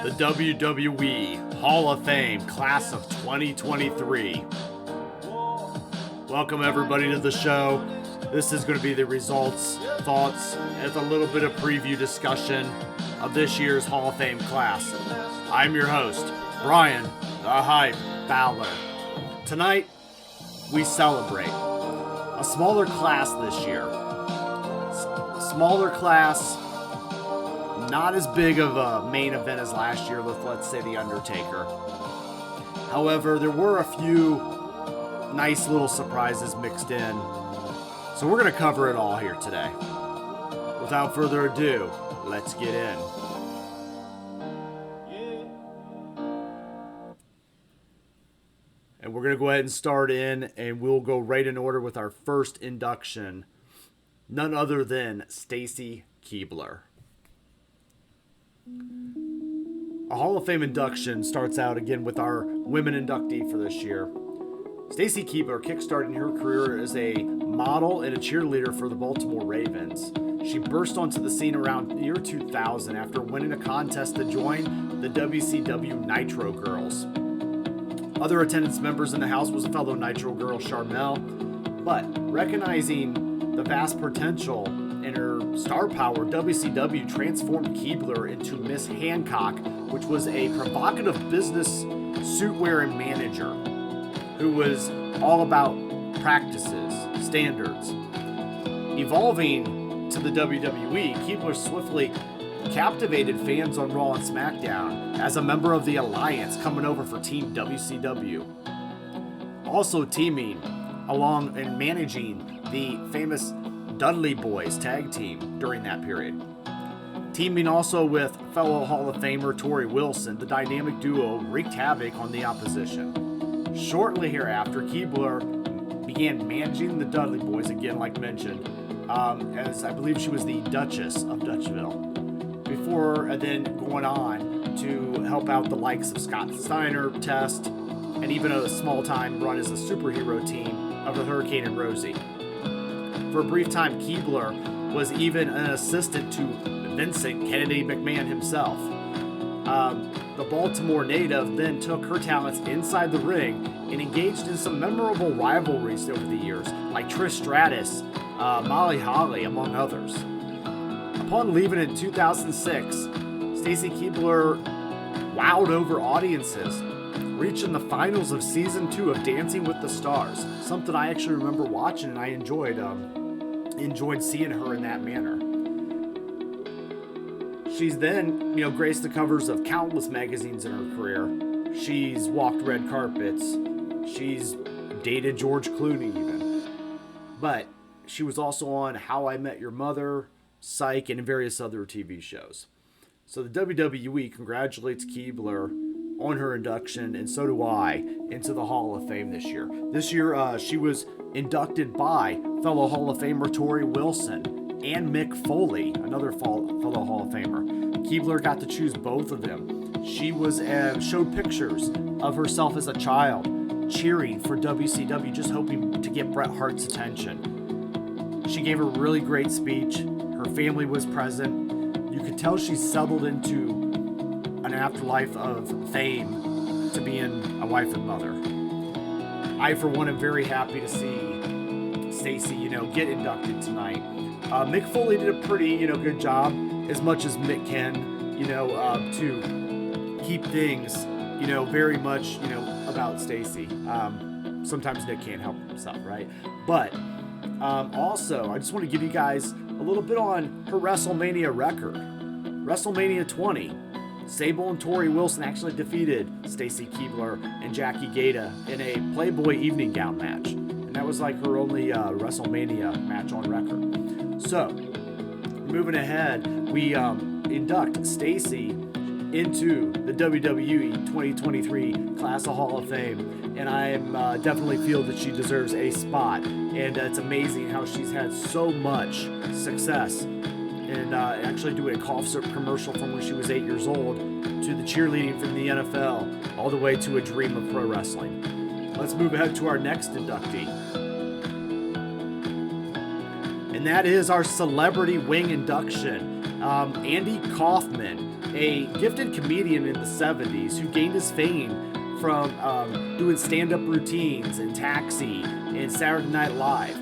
the WWE Hall of Fame Class of 2023. Welcome everybody to the show. This is going to be the results, thoughts, and a little bit of preview discussion of this year's Hall of Fame class. I'm your host, Bryan, the Hype Ballard. Tonight, we celebrate a smaller class this year. Smaller class, not as big of a main event as last year with, let's say, The Undertaker. However, there were a few nice little surprises mixed in. So we're going to cover it all here today. Without further ado, let's get in. And we're going to go ahead and start in, and we'll go right in order with our first induction. None other than Stacy Keibler. A Hall of Fame induction starts out again with our women inductee for this year. Stacy Keibler kickstarted her career as a model and a cheerleader for the Baltimore Ravens. She burst onto the scene around the year 2000 after winning a contest to join the WCW Nitro Girls. Other attendance members in the house was a fellow Nitro girl, Charmel, but recognizing the vast potential in her star power, WCW transformed Keibler into Miss Hancock, which was a provocative business suit-wearing manager who was all about practices, standards. Evolving to the WWE, Keibler swiftly captivated fans on Raw and SmackDown as a member of the Alliance coming over for Team WCW. Also teaming along and managing the famous Dudley Boys tag team during that period. Teaming also with fellow Hall of Famer Torrie Wilson, the dynamic duo wreaked havoc on the opposition. Shortly hereafter, Keibler began managing the Dudley Boys again, like mentioned, as I believe she was the Duchess of Dutchville, before then going on to help out the likes of Scott Steiner, Test, and even a small-time run as a superhero team of the Hurricane and Rosie. For a brief time, Keibler was even an assistant to Vincent Kennedy McMahon himself. The Baltimore native then took her talents inside the ring and engaged in some memorable rivalries over the years, like Trish Stratus, Molly Holly, among others. Upon leaving in 2006, Stacy Keibler wowed over audiences, reaching the finals of Season 2 of Dancing with the Stars, something I actually remember watching and I enjoyed seeing her in that manner. She's then, graced the covers of countless magazines in her career. She's walked red carpets. She's dated George Clooney even. But she was also on How I Met Your Mother, Psych, and various other TV shows. So the WWE congratulates Keibler on her induction, and so do I, into the Hall of Fame this year. This year, she was inducted by fellow Hall of Famer Torrie Wilson and Mick Foley, another fellow Hall of Famer. Keibler got to choose both of them. She was showed pictures of herself as a child, cheering for WCW, just hoping to get Bret Hart's attention. She gave a really great speech. Her family was present. You could tell she settled into an afterlife of fame to being a wife and mother. I, for one, am very happy to see Stacy, get inducted tonight. Mick Foley did a pretty, good job, as much as Mick can, to keep things, very much, about Stacy. Sometimes Nick can't help himself, right? But also, I just want to give you guys a little bit on her WrestleMania record. WrestleMania 20. Sable and Torrie Wilson actually defeated Stacy Keibler and Jackie Gata in a Playboy evening gown match. And that was like her only WrestleMania match on record. So, moving ahead, we induct Stacy into the WWE 2023 Class of Hall of Fame. And I definitely feel that she deserves a spot. And it's amazing how she's had so much success and actually doing a cough syrup commercial from when she was 8 years old to the cheerleading from the NFL all the way to a dream of pro wrestling. Let's move ahead to our next inductee. And that is our celebrity wing induction. Andy Kaufman a gifted comedian in the 70s who gained his fame from doing stand-up routines in Taxi and Saturday Night Live.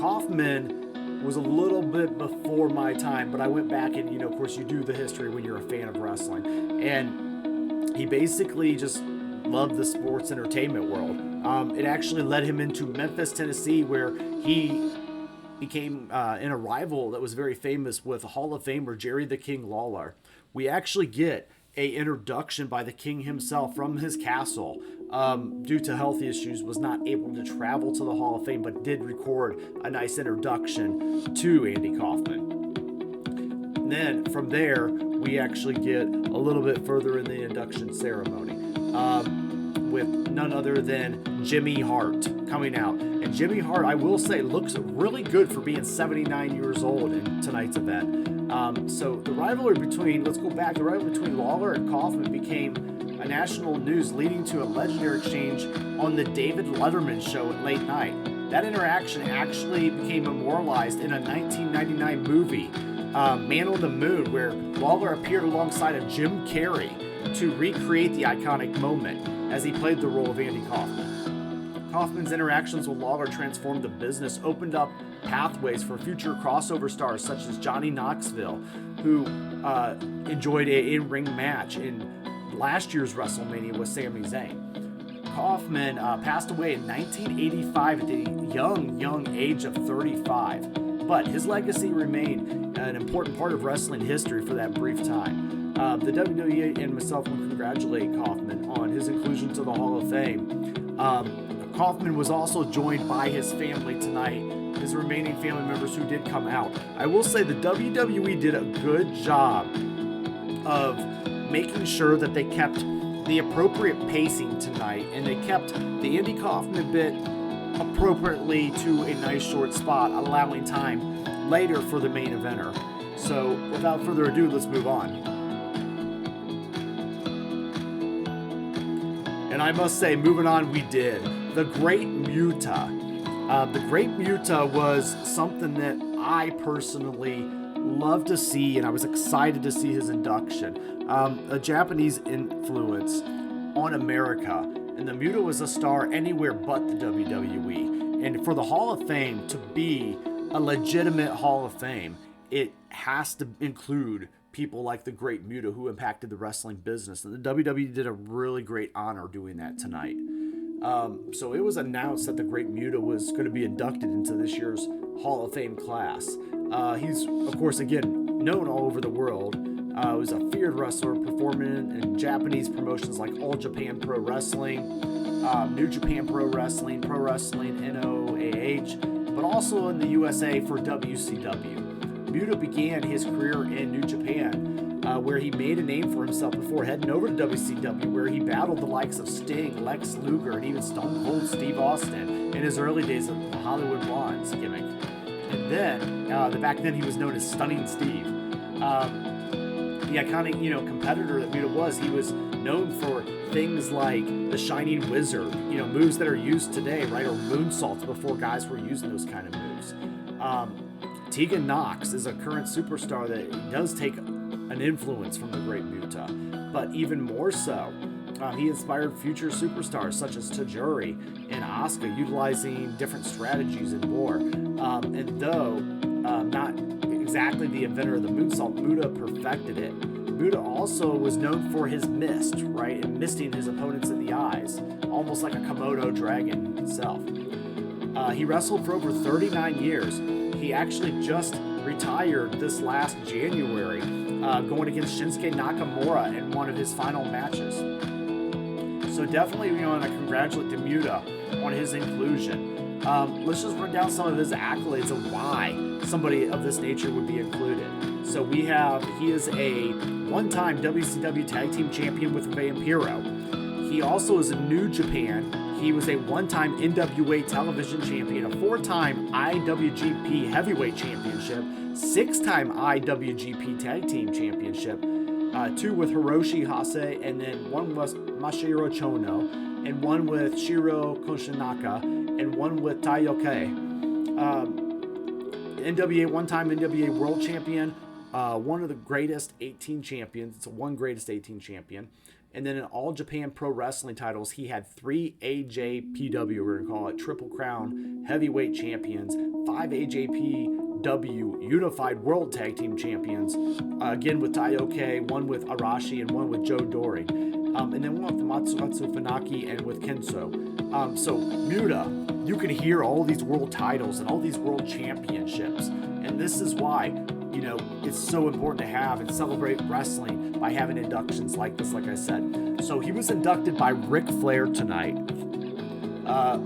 Kaufman was a little bit before my time, but I went back and, of course, you do the history when you're a fan of wrestling. And he basically just loved the sports entertainment world. It actually led him into Memphis, Tennessee, where he became in a rival that was very famous with Hall of Famer Jerry the King Lawler. We actually get a introduction by the King himself from his castle. Due to health issues, was not able to travel to the Hall of Fame, but did record a nice introduction to Andy Kaufman. And then from there, we actually get a little bit further in the induction ceremony with none other than Jimmy Hart coming out. And Jimmy Hart, I will say, looks really good for being 79 years old in tonight's event. So the rivalry between Lawler and Kaufman became a national news, leading to a legendary exchange on the David Letterman show at late night. That interaction actually became immortalized in a 1999 movie, Man on the Moon, where Lawler appeared alongside of Jim Carrey to recreate the iconic moment as he played the role of Andy Kaufman. Kaufman's interactions with Lawler transformed the business, opened up pathways for future crossover stars such as Johnny Knoxville, who enjoyed an in-ring match in last year's WrestleMania with Sami Zayn. Kaufman passed away in 1985 at the young age of 35, but his legacy remained an important part of wrestling history for that brief time. The WWE and myself will congratulate Kaufman on his inclusion to the Hall of Fame. Kaufman was also joined by his family tonight, his remaining family members who did come out. I will say the WWE did a good job of making sure that they kept the appropriate pacing tonight, and they kept the Andy Kaufman bit appropriately to a nice short spot, allowing time later for the main eventer. So without further ado, let's move on. And I must say, moving on, we did. The Great Muta. The Great Muta was something that I personally love to see, and I was excited to see his induction. A Japanese influence on America, and the Muta was a star anywhere but the WWE. And for the Hall of Fame to be a legitimate Hall of Fame, it has to include people like the Great Muta who impacted the wrestling business. And the WWE did a really great honor doing that tonight. So it was announced that the Great Muta was going to be inducted into this year's Hall of Fame class. He's, of course, again, known all over the world. Was a feared wrestler performing in Japanese promotions like All Japan Pro Wrestling, New Japan Pro Wrestling NOAH, but also in the USA for WCW. Muta began his career in New Japan, where he made a name for himself before heading over to WCW, where he battled the likes of Sting, Lex Luger, and even Stone Cold Steve Austin in his early days of the Hollywood Blondes gimmick. And then, back then he was known as Stunning Steve. The iconic, competitor that Muta was, he was known for things like the Shining Wizard, moves that are used today, right, or moonsaults before guys were using those kind of moves. Tegan Knox is a current superstar that does take an influence from the Great Muta, but even more so, he inspired future superstars such as Tajiri and Asuka, utilizing different strategies and more. And though not exactly the inventor of the moonsault, Muta perfected it. Muta also was known for his mist, right, and misting his opponents in the eyes, almost like a Komodo dragon itself. He wrestled for over 39 years. He actually just retired this last January, going against Shinsuke Nakamura in one of his final matches. So definitely, we want to congratulate the Muta on his inclusion. Let's just run down some of his accolades of why somebody of this nature would be included. So he is a one-time WCW Tag Team Champion with Vampiro. He also is in New Japan. He was a one-time NWA Television Champion, a four-time IWGP Heavyweight Championship, six-time IWGP Tag Team Championship, two with Hiroshi Hase, and then one was Masahiro Chono, and one with Shiro Koshinaka, and one with Taioke. NWA, one-time NWA World Champion, one of the greatest 18 champions. It's one greatest 18 champion. And then in All Japan Pro Wrestling titles, he had 3 AJPW, we're going to call it Triple Crown Heavyweight Champions, 5 AJPW Unified World Tag Team Champions, again with Taioke, one with Arashi, and one with Joe Doring. And then one with Matsuatsu Funaki and with Kenso. So Muta, you can hear all these world titles and all these world championships. And this is why, you know, it's so important to have and celebrate wrestling by having inductions like this, like I said. So he was inducted by Ric Flair tonight.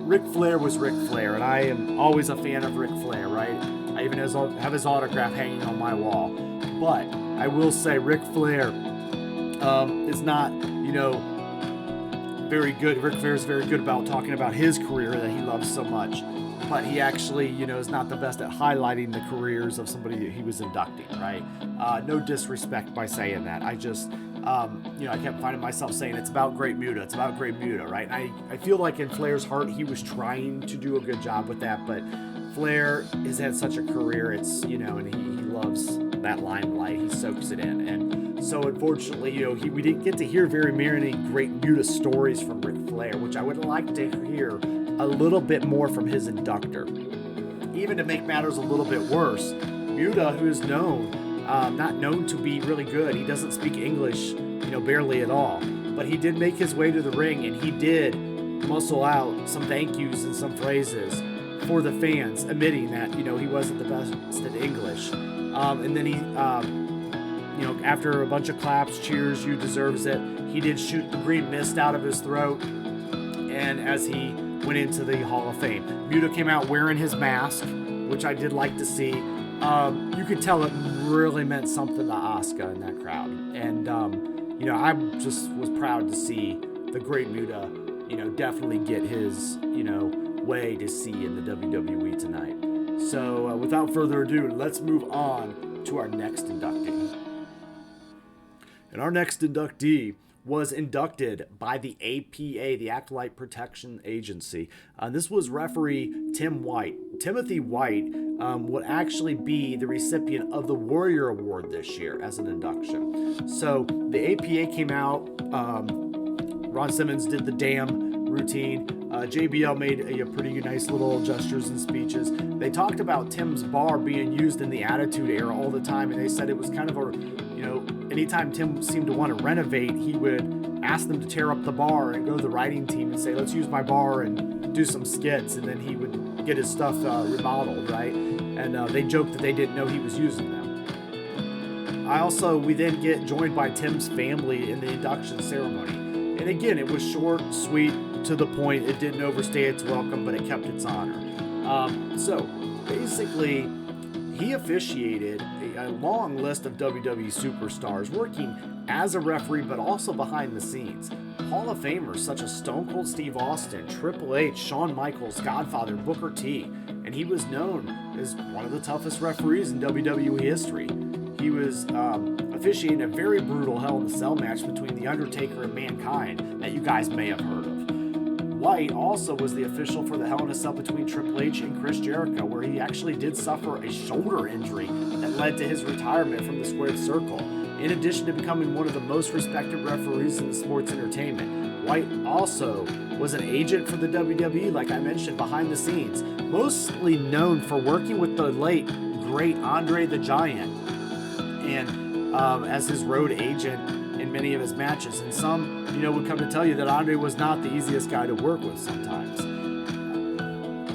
Ric Flair was Ric Flair, and I am always a fan of Ric Flair, right? I even have his autograph hanging on my wall. But I will say Ric Flair is not, you know, very good. Ric Flair is very good about talking about his career that he loves so much. But he actually, you know, is not the best at highlighting the careers of somebody that he was inducting, right? No disrespect by saying that. I just, you know, I kept finding myself saying it's about Great Muta. It's about Great Muta, right? And I feel like in Flair's heart, he was trying to do a good job with that. But Flair has had such a career. It's, you know, and he loves that limelight. He soaks it in. And so unfortunately, you know, we didn't get to hear very many Great Muta stories from Ric Flair, which I would like to hear a little bit more from his inductor. Even to make matters a little bit worse, Muta, who is known, not known to be really good, he doesn't speak English, you know, barely at all, but he did make his way to the ring, and he did muscle out some thank yous and some phrases for the fans, admitting that, you know, he wasn't the best at English. And then he, you know, after a bunch of claps, cheers, you deserves it, he did shoot the green mist out of his throat, and as he went into the Hall of Fame. Muta came out wearing his mask, which I did like to see. You could tell it really meant something to Asuka in that crowd. And, you know, I just was proud to see the Great Muta, you know, definitely get his, you know, way to see in the WWE tonight. So without further ado, let's move on to our next inductee. And our next inductee was inducted by the APA, the Acolyte Protection Agency. This was referee Tim White. Timothy White would actually be the recipient of the Warrior Award this year as an induction. So the APA came out. Ron Simmons did the damn routine. JBL made a pretty nice little gestures and speeches. They talked about Tim's bar being used in the Attitude Era all the time, and they said it was kind of a, you know, anytime Tim seemed to want to renovate, he would ask them to tear up the bar and go to the writing team and say, let's use my bar and do some skits, and then he would get his stuff remodeled, right? And they joked that they didn't know he was using them. We then get joined by Tim's family in the induction ceremony. And again, it was short, sweet, to the point. It didn't overstay its welcome, but it kept its honor. So basically, he officiated a long list of WWE superstars working as a referee, but also behind the scenes. Hall of Famers such as Stone Cold Steve Austin, Triple H, Shawn Michaels, Godfather, Booker T, and he was known as one of the toughest referees in WWE history. He was officiating a very brutal Hell in a Cell match between The Undertaker and Mankind that you guys may have heard of. White also was the official for the Hell in a Cell between Triple H and Chris Jericho, where he actually did suffer a shoulder injury that led to his retirement from the Squared Circle. In addition to becoming one of the most respected referees in the sports entertainment, White also was an agent for the WWE, like I mentioned, behind the scenes, mostly known for working with the late, great Andre the Giant, and as his road agent in many of his matches. And some, you know, would come to tell you that Andre was not the easiest guy to work with sometimes.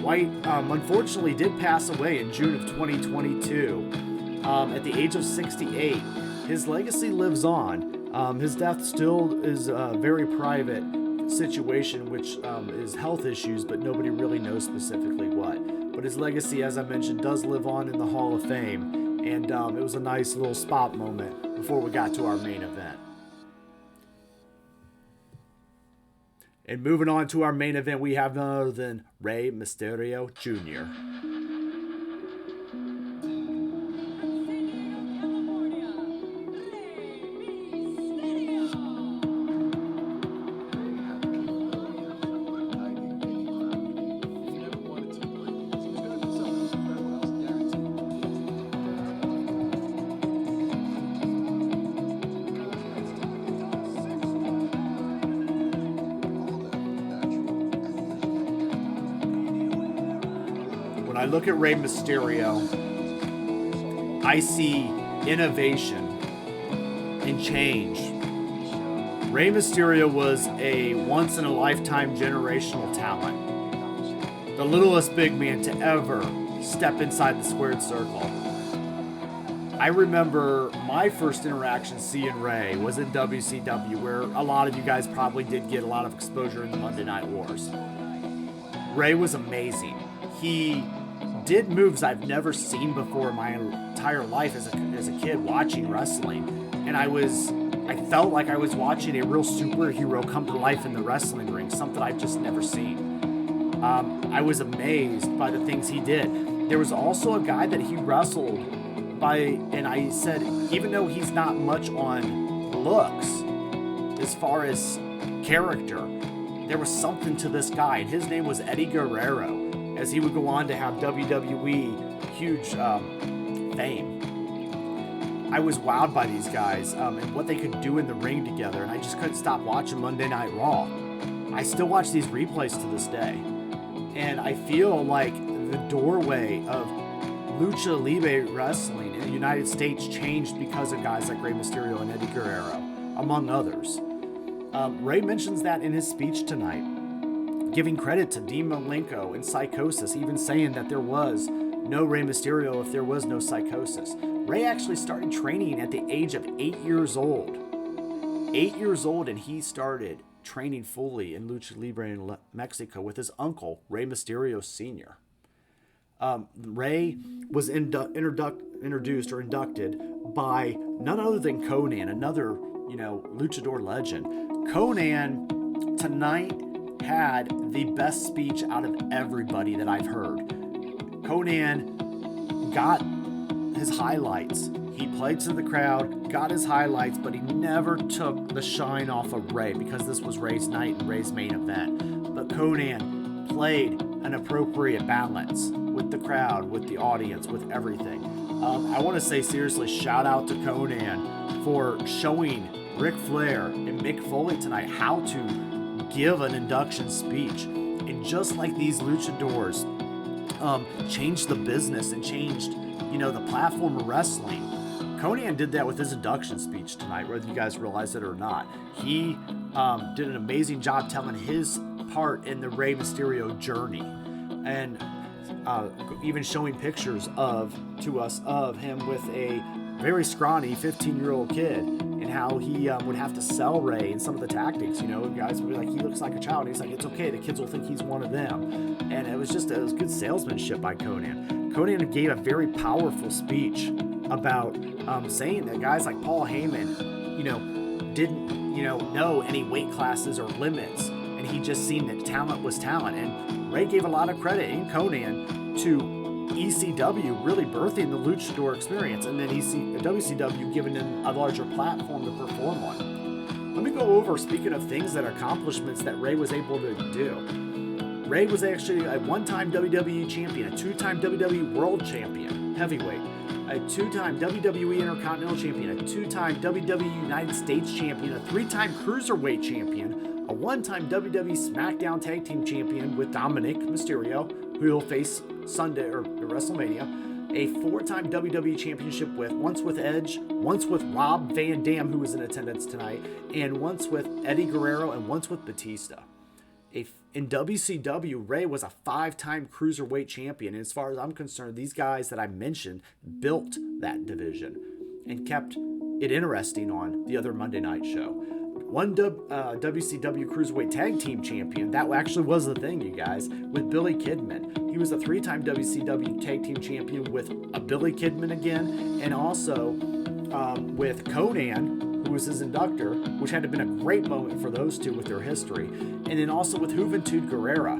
White, unfortunately, did pass away in June of 2022 at the age of 68. His legacy lives on. His death still is a very private situation, which is health issues, but nobody really knows specifically what. But his legacy, as I mentioned, does live on in the Hall of Fame. And it was a nice little spot moment before we got to our main event. And moving on to our main event, we have none other than Rey Mysterio Jr. I look at Rey Mysterio, I see innovation and change. Rey Mysterio was a once-in-a-lifetime generational talent. The littlest big man to ever step inside the squared circle. I remember my first interaction seeing Rey was in WCW, where a lot of you guys probably did get a lot of exposure in the Monday Night Wars. Rey was amazing. He did moves I've never seen before in my entire life as a kid watching wrestling. And I felt like I was watching a real superhero come to life in the wrestling ring, something I've just never seen. I was amazed by the things he did. There was also a guy that he wrestled by, and I said, even though he's not much on looks, as far as character, there was something to this guy, and his name was Eddie Guerrero, as he would go on to have WWE huge fame. I was wowed by these guys and what they could do in the ring together, and I just couldn't stop watching Monday Night Raw. I still watch these replays to this day, and I feel like the doorway of Lucha Libre wrestling in the United States changed because of guys like Rey Mysterio and Eddie Guerrero, among others. Rey mentions that in his speech tonight, giving credit to Dean Malenko and Psychosis, even saying that there was no Rey Mysterio if there was no Psychosis. Rey actually started training at the age of 8 years old. 8 years old, and he started training fully in Lucha Libre in Mexico with his uncle, Rey Mysterio Sr. Rey was introduced or inducted by none other than Konnan, another, luchador legend. Konnan tonight had the best speech out of everybody that I've heard. Konnan got his highlights. He played to the crowd, got his highlights, but he never took the shine off of Rey because this was Rey's night and Rey's main event. But Konnan played an appropriate balance with the crowd, with the audience, with everything. I want to say seriously, shout out to Konnan for showing Ric Flair and Mick Foley tonight how to give an induction speech. And just like these luchadors changed the business and changed, the platform of wrestling, Konnan did that with his induction speech tonight, whether you guys realize it or not. He did an amazing job telling his part in the Rey Mysterio journey, and even showing pictures to us of him with a very scrawny 15-year-old kid, and how he would have to sell Rey and some of the tactics. Guys would be like, he looks like a child. And he's like, it's okay, the kids will think he's one of them. And it was good salesmanship by Konnan. Konnan gave a very powerful speech about saying that guys like Paul Heyman, didn't, know any weight classes or limits, and he just seen that talent was talent. And Rey gave a lot of credit in Konnan to ECW really birthing the luchador experience, and then WCW giving them a larger platform to perform on. Let me go over, speaking of things that are accomplishments that Rey was able to do. Rey was actually a one-time WWE champion, a two-time WWE World Champion, heavyweight, a two-time WWE Intercontinental Champion, a two-time WWE United States Champion, a three-time Cruiserweight Champion, a one-time WWE SmackDown Tag Team Champion with Dominic Mysterio, who he'll face Sunday or WrestleMania, a four-time WWE Championship once with Edge, once with Rob Van Dam, who was in attendance tonight, and once with Eddie Guerrero, and once with Batista. In WCW, Rey was a five-time Cruiserweight champion. And as far as I'm concerned, these guys that I mentioned built that division and kept it interesting on the other Monday night show. One WCW Cruiserweight Tag Team Champion, that actually was the thing, you guys, with Billy Kidman. He was a three-time WCW Tag Team Champion with a Billy Kidman again, and also with Konnan, who was his inductor, which had been a great moment for those two with their history. And then also with Juventud Guerrera.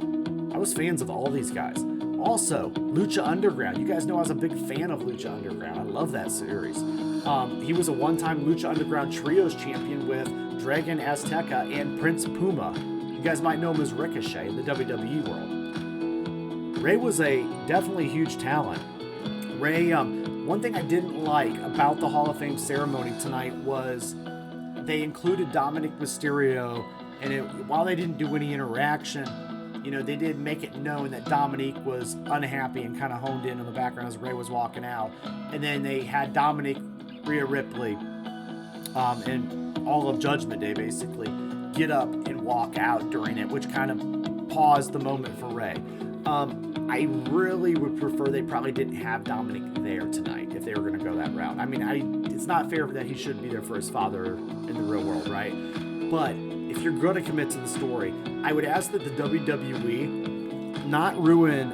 I was fans of all these guys. Also, Lucha Underground. You guys know I was a big fan of Lucha Underground. I love that series. He was a one-time Lucha Underground Trios champion with Dragon Azteca and Prince Puma. You guys might know him as Ricochet in the WWE world. Rey was a definitely huge talent. Rey, one thing I didn't like about the Hall of Fame ceremony tonight was they included Dominic Mysterio, and while they didn't do any interaction, they did make it known that Dominique was unhappy and kind of honed in on the background as Ray was walking out. And then they had Dominique, Rhea Ripley, and all of Judgment Day basically get up and walk out during it, which kind of paused the moment for Ray. I really would prefer they probably didn't have Dominic there tonight if they were going to go that route. I mean, it's not fair that he shouldn't be there for his father in the real world, right? But if you're going to commit to the story, I would ask that the WWE not ruin,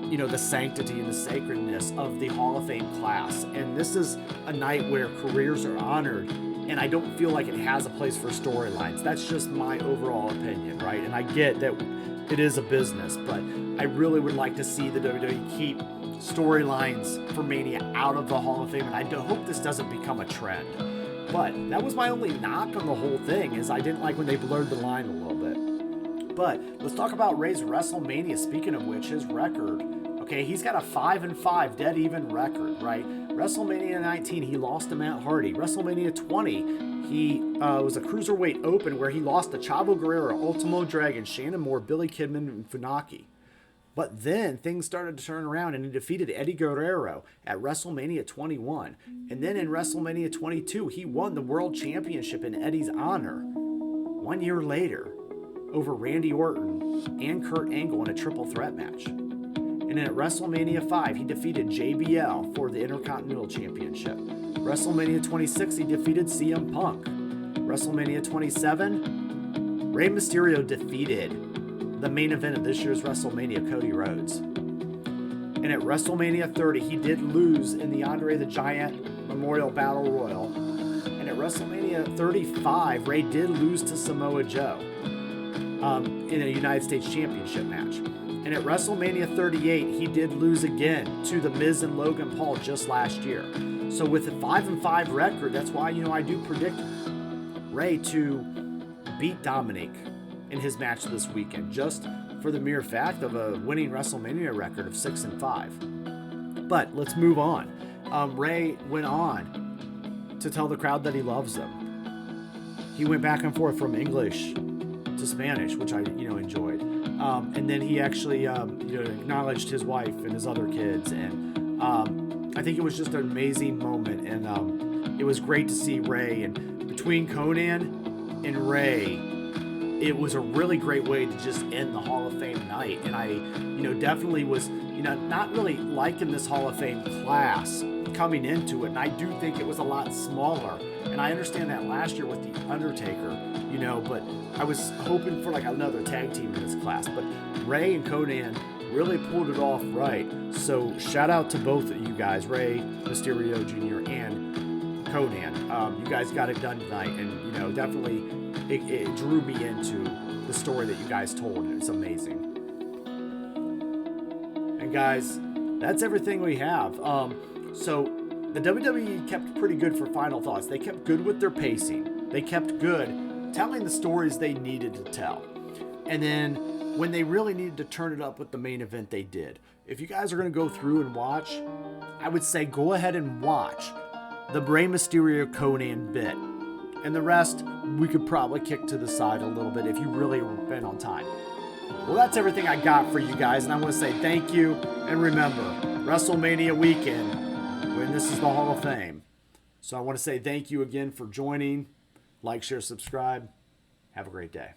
the sanctity and the sacredness of the Hall of Fame class. And this is a night where careers are honored, and I don't feel like it has a place for storylines. That's just my overall opinion, right? And I get that it is a business, but I really would like to see the WWE keep storylines for Mania out of the Hall of Fame, and I hope this doesn't become a trend. But that was my only knock on the whole thing, is I didn't like when they blurred the line a little bit. But let's talk about Ray's WrestleMania. Speaking of which, his record. Okay, he's got a 5-5 dead even record, right? WrestleMania 19, he lost to Matt Hardy. WrestleMania 20, he was a Cruiserweight Open where he lost to Chavo Guerrero, Ultimo Dragon, Shannon Moore, Billy Kidman, and Funaki. But then things started to turn around, and he defeated Eddie Guerrero at WrestleMania 21. And then in WrestleMania 22, he won the World Championship in Eddie's honor 1 year later over Randy Orton and Kurt Angle in a triple threat match. And then at WrestleMania 5, he defeated JBL for the Intercontinental Championship. WrestleMania 26, he defeated CM Punk. WrestleMania 27, Rey Mysterio defeated the main event of this year's WrestleMania, Cody Rhodes. And at WrestleMania 30, he did lose in the Andre the Giant Memorial Battle Royal. And at WrestleMania 35, Rey did lose to Samoa Joe in a United States Championship match. And at WrestleMania 38, he did lose again to The Miz and Logan Paul just last year. So with a 5-5 record, that's why, I do predict Rey to beat Dominic in his match this weekend, just for the mere fact of a winning WrestleMania record of 6-5. But let's move on. Rey went on to tell the crowd that he loves them. He went back and forth from English to Spanish, which I, enjoyed. And then he actually, acknowledged his wife and his other kids. And I think it was just an amazing moment. And it was great to see Rey. And between Conan and Rey, it was a really great way to just end the Hall of Fame night. And I, definitely was, not really liking this Hall of Fame class coming into it. And I do think it was a lot smaller. And I understand that last year with The Undertaker, but I was hoping for like another tag team in this class. But Rey and Conan really pulled it off right. So shout out to both of you guys, Rey Mysterio Jr. and Conan. You guys got it done tonight. And, definitely it drew me into the story that you guys told. And it's amazing. And guys, that's everything we have. So the WWE kept pretty good for final thoughts. They kept good with their pacing. They kept good telling the stories they needed to tell. And then when they really needed to turn it up with the main event, they did. If you guys are going to go through and watch, I would say go ahead and watch the Rey Mysterio Conan bit. And the rest, we could probably kick to the side a little bit if you really been on time. Well, that's everything I got for you guys. And I want to say thank you. And remember, WrestleMania weekend, when this is the Hall of Fame. So I want to say thank you again for joining. Like, share, subscribe. Have a great day.